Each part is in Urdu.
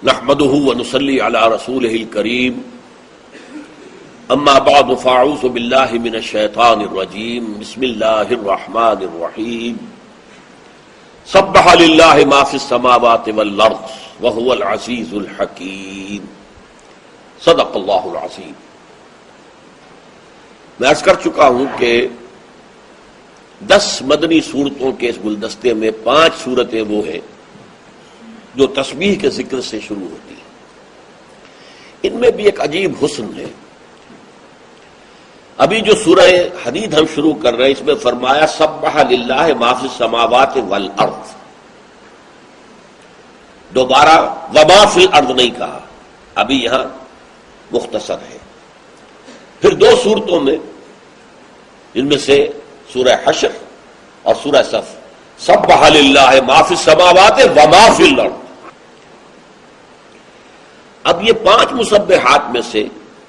نحمده ونصلي على رسوله الكريم اما بعد فاعوذ بالله من الشيطان الرجيم بسم الله الرحمن الرحيم سبح لله ما في السماوات والارض وهو العزيز الحكيم صدق اللہ العظیم۔ میں عرض کر چکا ہوں کہ 10 مدنی صورتوں کے اس گلدستے میں 5 صورتیں وہ ہیں جو تسبیح کے ذکر سے شروع ہوتی ہیں۔ ان میں بھی ایک عجیب حسن ہے۔ ابھی جو سورہ حدید ہم شروع کر رہے ہیں اس میں فرمایا سبح للہ ما فی السماوات والارض، دوبارہ وما فی الارض نہیں کہا، ابھی یہاں مختصر ہے۔ پھر 2 صورتوں میں جن میں سے سورہ حشر اور سورہ صف سبح للہ ما فی السماوات وما فی الارض۔ اب یہ 5 مسبحات میں سے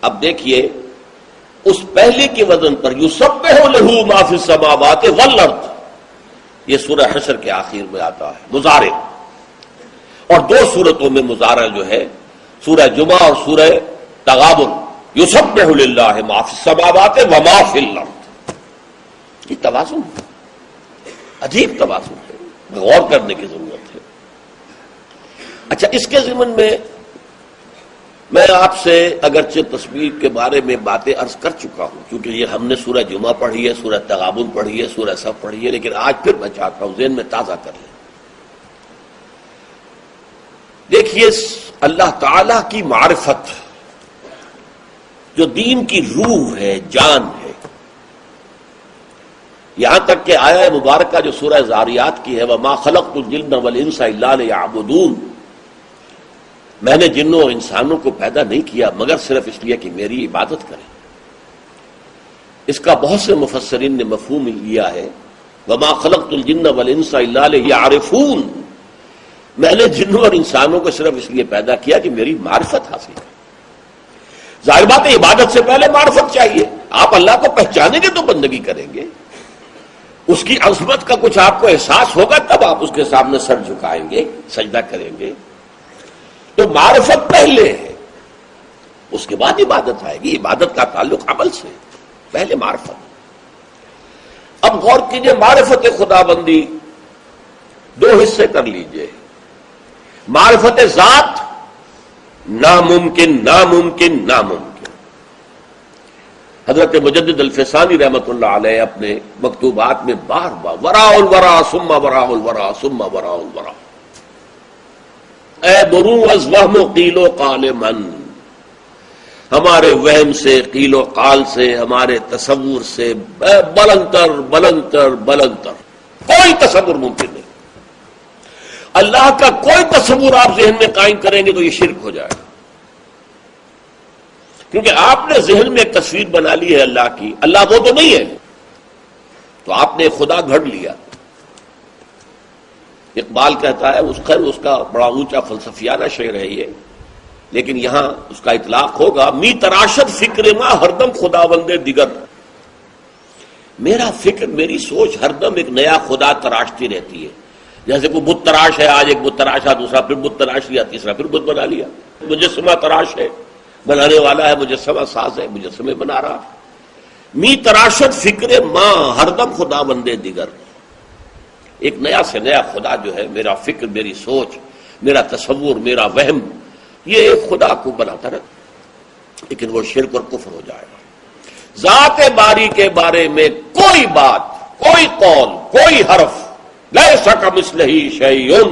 اب دیکھیے اس پہلے کے وزن پر یسبح لہ ما فی السماوات والارض، یہ سورہ حشر کے آخر میں آتا ہے مضارع، اور 2 صورتوں میں مضارع جو ہے سورہ جمعہ اور سورہ تغابن یسبح للہ ما فی السماوات وما فی الارض۔ یہ توازن ہے، عجیب توازن ہے، غور کرنے کی ضرورت ہے۔ اچھا، اس کے ضمن میں آپ سے اگرچہ تسبیح کے بارے میں باتیں عرض کر چکا ہوں، کیونکہ یہ ہم نے سورہ جمعہ پڑھی ہے، سورہ تغابن پڑھی ہے، سورہ صف پڑھی ہے، لیکن آج پھر میں چاہتا ہوں ذہن میں تازہ کر لیں۔ دیکھیے اللہ تعالی کی معرفت جو دین کی روح ہے، جان ہے، یہاں تک کہ آیہ مبارکہ جو سورہ ذاریات کی ہے وَمَا خَلَقْتُ الْجِنَّ وَالْإِنسَ إِلَّا لِيَعْبُدُونَ، میں نے جنوں اور انسانوں کو پیدا نہیں کیا مگر صرف اس لیے کہ میری عبادت کریں۔ اس کا بہت سے مفسرین نے مفہوم لیا ہے وَمَا خَلَقْتُ الْجِنَّ وَالْإِنسَ إِلَّا لِيَعْرِفُونَ، میں نے جنوں اور انسانوں کو صرف اس لیے پیدا کیا کہ میری معرفت حاصل کریں۔ ظاہر بات ہے عبادت سے پہلے معرفت چاہیے، آپ اللہ کو پہچانیں گے تو بندگی کریں گے، اس کی عظمت کا کچھ آپ کو احساس ہوگا تب آپ اس کے سامنے سر جھکائیں گے، سجدہ کریں گے۔ تو معرفت پہلے ہے، اس کے بعد عبادت آئے گی۔ عبادت کا تعلق عمل سے، پہلے معرفت۔ اب غور کیجئے، معرفت خدا بندی 2 حصے کر لیجئے۔ معرفت ذات ناممکن ناممکن ناممکن۔ حضرت مجدد الفسانی رحمۃ اللہ علیہ اپنے مکتوبات میں بار بار وراء الورا ثم وراء الورا ثم وراء الورا، اے برو از وہم و قیل و قال من، ہمارے وہم سے، قیل و قال سے، ہمارے تصور سے بلندتر بلندتر بلندتر کوئی تصور ممکن نہیں۔ اللہ کا کوئی تصور آپ ذہن میں قائم کریں گے تو یہ شرک ہو جائے گا، کیونکہ آپ نے ذہن میں ایک تصویر بنا لی ہے اللہ کی، اللہ وہ تو نہیں ہے، تو آپ نے خدا گھڑ لیا۔ اقبال کہتا ہے اس کا بڑا اونچا فلسفیانہ شعر ہے یہ، لیکن یہاں اس کا اطلاق ہوگا می تراشد فکر ما ہردم خدا بندے دیگر، میرا فکر، میری سوچ ہردم ایک نیا خدا تراشتی رہتی ہے۔ جیسے کوئی بت تراش ہے، آج ایک بت تراشا، دوسرا پھر بت تراش لیا، تیسرا پھر بت بنا لیا۔ مجسمہ تراش ہے، بنانے والا ہے مجسمہ ساز ہے، مجسمے بنا رہا۔ می تراشد فکر ماں ہردم خدا بندے دیگر، ایک نیا سے نیا خدا جو ہے، میرا فکر، میری سوچ، میرا تصور، میرا وہم، یہ ایک خدا کو بناتا رہتا، لیکن وہ شرک اور کفر ہو جائے گا۔ ذات باری کے بارے میں کوئی بات، کوئی قول، کوئی حرف لیس کمثلہ شیء،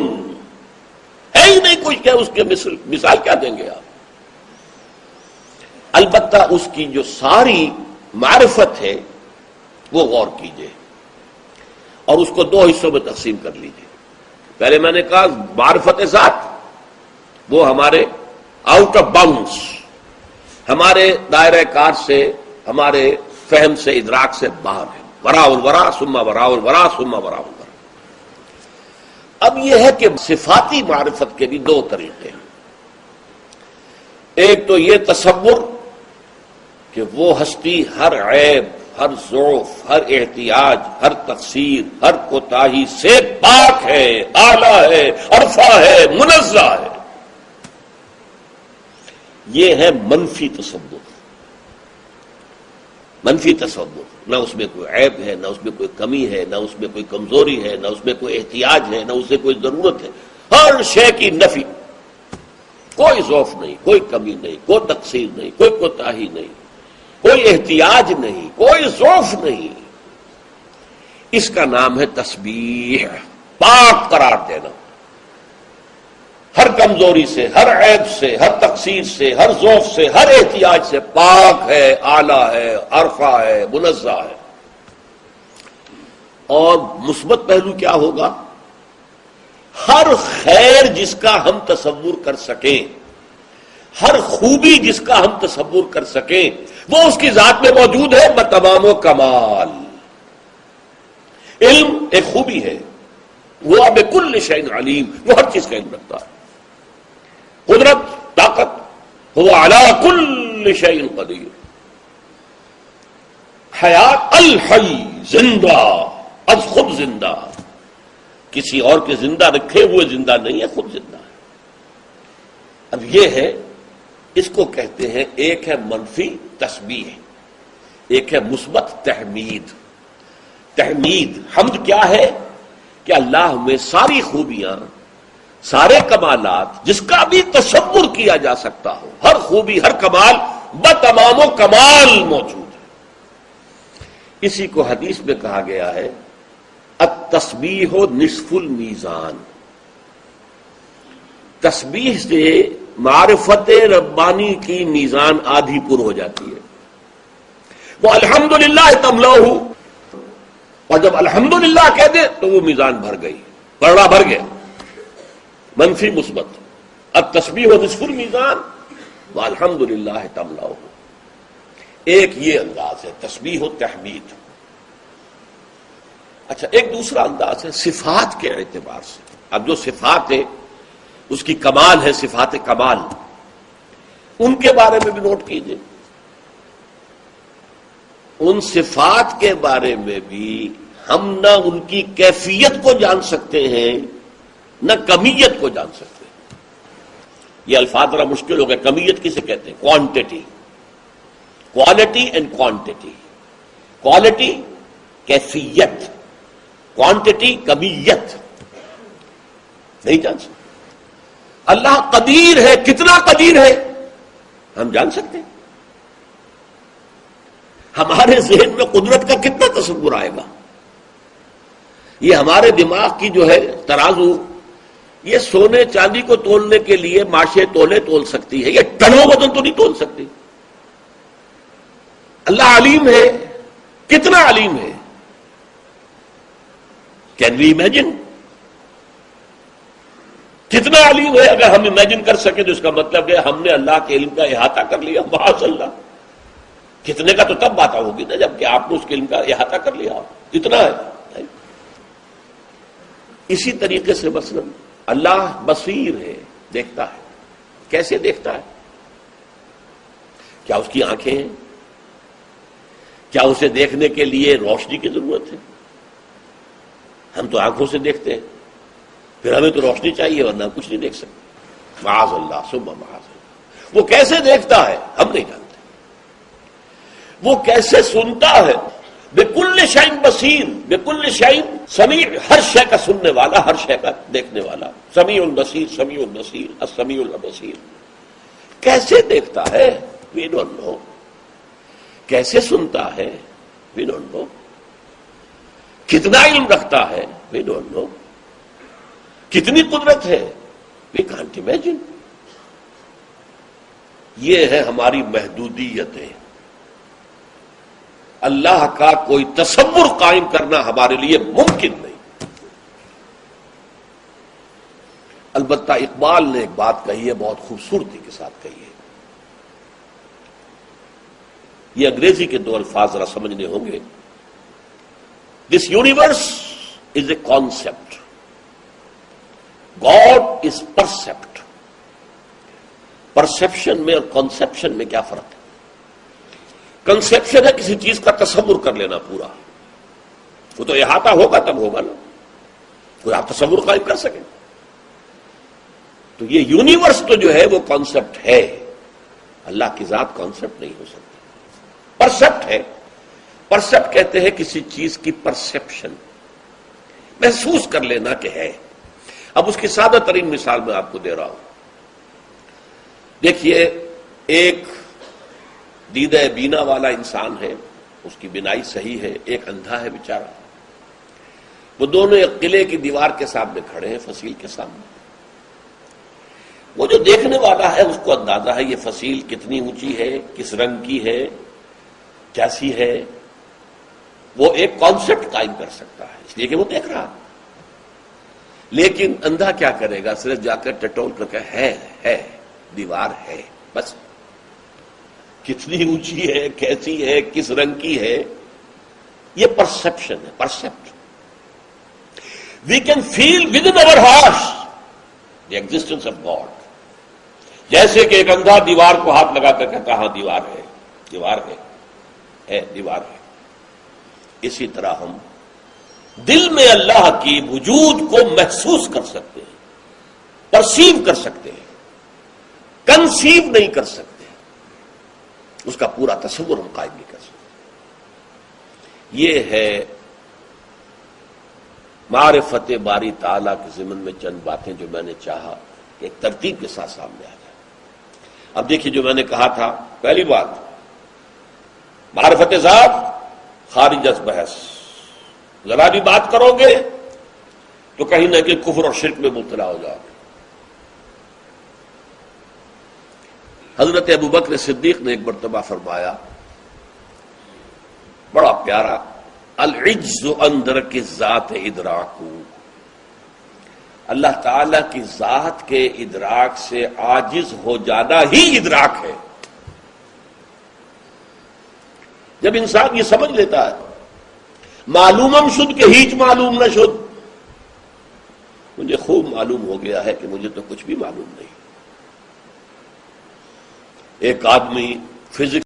ہے ہی نہیں کچھ کہ اس کے مثال کیا دیں گے آپ؟ البتہ اس کی جو ساری معرفت ہے وہ غور کیجئے اور اس کو 2 حصوں میں تقسیم کر لیجئے۔ پہلے میں نے کہا معرفت ذات، وہ ہمارے آؤٹ آف باؤنڈس، ہمارے دائرہ کار سے، ہمارے فہم سے، ادراک سے باہر ہے، وراء الورا ثم وراء الورا ثم وراء الورا۔ اب یہ ہے کہ صفاتی معرفت کے بھی 2 طریقے ہیں۔ ایک تو یہ تصور کہ وہ ہستی ہر عیب، ہر ضعف، ہر احتیاج، ہر تقصیر، ہر کوتاہی سے پاک ہے، اعلیٰ ہے، عرفہ ہے، منزہ ہے۔ یہ ہے منفی تصور. منفی تصور، نہ اس میں کوئی عیب ہے، نہ اس میں کوئی کمی ہے، نہ اس میں کوئی کمزوری ہے، نہ اس میں کوئی احتیاج ہے، نہ اسے کوئی ضرورت ہے. ہر شے کی نفی، کوئی ضعف نہیں، کوئی کمی نہیں، کوئی تقصیر نہیں، کوئی کوتاہی نہیں، کوئی احتیاج نہیں، کوئی ضعف نہیں. اس کا نام ہے تسبیح، پاک قرار دینا. ہر کمزوری سے، ہر عیب سے، ہر تقصیر سے، ہر ضعف سے، ہر احتیاج سے پاک ہے، اعلیٰ ہے، عرفہ ہے، منزہ ہے. اور مثبت پہلو کیا ہوگا؟ ہر خیر جس کا ہم تصور کر سکیں، ہر خوبی جس کا ہم تصور کر سکیں، وہ اس کی ذات میں موجود ہے بتمام و کمال. علم ایک خوبی ہے، وہ بکل شیء علیم، وہ ہر چیز کا علم رکھتا ہے. قدرت، طاقت، وہ علی کل شیء قدیر. حیات، الحی، زندہ، از خود زندہ، کسی اور کے زندہ رکھے ہوئے زندہ نہیں ہے، خود زندہ ہے. اب یہ ہے، اس کو کہتے ہیں، ایک ہے منفی تسبیح، ایک ہے مثبت تحمید. تحمید، حمد کیا ہے؟ کہ اللہ میں ساری خوبیاں، سارے کمالات جس کا بھی تصور کیا جا سکتا ہو، ہر خوبی، ہر کمال بتمام و کمال موجود ہے. اسی کو حدیث میں کہا گیا ہے التسبیح نصف المیزان. تسبیح سے معرفت ربانی کی میزان آدھی پر ہو جاتی ہے. وہ الحمدللہ تملؤہ، اور جب الحمدللہ کہہ دے تو وہ میزان بھر گئی، پڑا بھر گیا. منفی مثبت، التسبیح نصف المیزان والحمدللہ تملؤہ. ایک یہ انداز ہے تسبیح و تحمید. اچھا، ایک دوسرا انداز ہے صفات کے اعتبار سے. اب جو صفات ہے اس کی کمال ہے، صفات کمال، ان کے بارے میں بھی نوٹ کیجئے. ان صفات کے بارے میں بھی ہم نہ ان کی کیفیت کو جان سکتے ہیں، نہ کمیت کو جان سکتے ہیں. یہ الفاظ ذرا مشکل ہو گئے. کمیت کسے کہتے ہیں؟ Quantity, quality and quantity. Quality کیفیت، کوانٹٹی کمیت. نہیں جان سکتے. اللہ قدیر ہے، کتنا قدیر ہے ہم جان سکتے ہیں؟ ہمارے ذہن میں قدرت کا کتنا تصور آئے گا؟ یہ ہمارے دماغ کی جو ہے ترازو، یہ سونے چاندی کو تولنے کے لیے ماشے تولے تول سکتی ہے، یہ ٹنوں وزن تو نہیں تول سکتی. اللہ علیم ہے، کتنا علیم ہے؟ Can we imagine? کتنا علیم ہے؟ اگر ہم امیجن کر سکیں تو اس کا مطلب ہے ہم نے اللہ کے علم کا احاطہ کر لیا. معاذ اللہ. کتنے کا تو تب بات ہوگی نا جب کہ آپ نے اس کے علم کا احاطہ کر لیا. اتنا ہے. اسی طریقے سے مثلا اللہ بصیر ہے، دیکھتا ہے. کیسے دیکھتا ہے؟ کیا اس کی آنکھیں ہیں؟ کیا اسے دیکھنے کے لیے روشنی کی ضرورت ہے؟ ہم تو آنکھوں سے دیکھتے ہیں، پھر ہمیں تو روشنی چاہیے ورنہ کچھ نہیں دیکھ سکتے. معاذ اللہ ثم معاذ اللہ. وہ کیسے دیکھتا ہے ہم نہیں جانتے. وہ کیسے سنتا ہے؟ بکل شیء بصیر، بکل شیء سمیع، ہر شے کا سننے والا، ہر شے کا دیکھنے والا. سمیع البصیر، سمیع البصیر، السمیع البصیر. کیسے دیکھتا ہے؟ We don't know. کیسے سنتا ہے؟ We don't know. کتنا علم رکھتا ہے؟ We don't know. کتنی قدرت ہے؟ We can't imagine. یہ ہے ہماری محدودیتیں. اللہ کا کوئی تصور قائم کرنا ہمارے لیے ممکن نہیں. البتہ اقبال نے ایک بات کہی ہے، بہت خوبصورتی کے ساتھ کہی ہے. یہ انگریزی کے دو الفاظ ذرا سمجھنے ہوں گے. This universe is a concept, god is percept. Perception میں اور کانسیپشن میں کیا فرق ہے؟ کنسیپشن ہے کسی چیز کا تصور کر لینا پورا، وہ تو احاطہ ہوگا تب ہوگا نا، کوئی آپ تصور قائم کر سکیں. تو یہ یونیورس تو جو ہے وہ کانسیپٹ ہے، اللہ کی ذات کانسیپٹ نہیں ہو سکتی، پرسیپٹ ہے. پرسیپٹ کہتے ہیں کسی چیز کی پرسیپشن، محسوس کر لینا کہ ہے. اب اس کی سادہ ترین مثال میں آپ کو دے رہا ہوں. دیکھیے، ایک دیدہ بینا والا انسان ہے، اس کی بینائی صحیح ہے، ایک اندھا ہے بیچارہ. وہ دونوں ایک قلعے کی دیوار کے سامنے کھڑے ہیں، فصیل کے سامنے. وہ جو دیکھنے والا ہے اس کو اندازہ ہے یہ فصیل کتنی اونچی ہے، کس رنگ کی ہے، کیسی ہے. وہ ایک کانسیپٹ قائم کر سکتا ہے اس لیے کہ وہ دیکھ رہا. لیکن اندھا کیا کرے گا؟ صرف جا کر ٹٹول کر کے ہے دیوار ہے بس. کتنی اونچی ہے، کیسی ہے، کس رنگ کی ہے، یہ پرسپشن ہے، percept. We can feel within our hearts the existence of god. جیسے کہ ایک اندھا دیوار کو ہاتھ لگا کر کہتا ہاں دیوار ہے، دیوار ہے، دیوار ہے. اسی طرح ہم دل میں اللہ کی وجود کو محسوس کر سکتے ہیں، پرسیو کر سکتے ہیں، کنسیو نہیں کر سکتے، اس کا پورا تصور ہم قائم نہیں کر سکتے. یہ ہے معرفت باری تعالیٰ کے ضمن میں چند باتیں جو میں نے چاہا کہ ایک ترتیب کے ساتھ سامنے آ جائے. اب دیکھیے، جو میں نے کہا تھا، پہلی بات معرفت ذات خارج از بحث. ذرا بھی بات کرو گے تو کہیں نہ کہیں کفر اور شرک میں مبتلا ہو جاؤ گے. حضرت ابوبکر صدیق نے ایک مرتبہ فرمایا، بڑا پیارا، العجز اندر کی ذات ادراکو. اللہ تعالی کی ذات کے ادراک سے عاجز ہو جانا ہی ادراک ہے. جب انسان یہ سمجھ لیتا ہے معلومم شد کہ ہیچ معلوم نہ شد، مجھے خوب معلوم ہو گیا ہے کہ مجھے تو کچھ بھی معلوم نہیں. ایک آدمی فزکس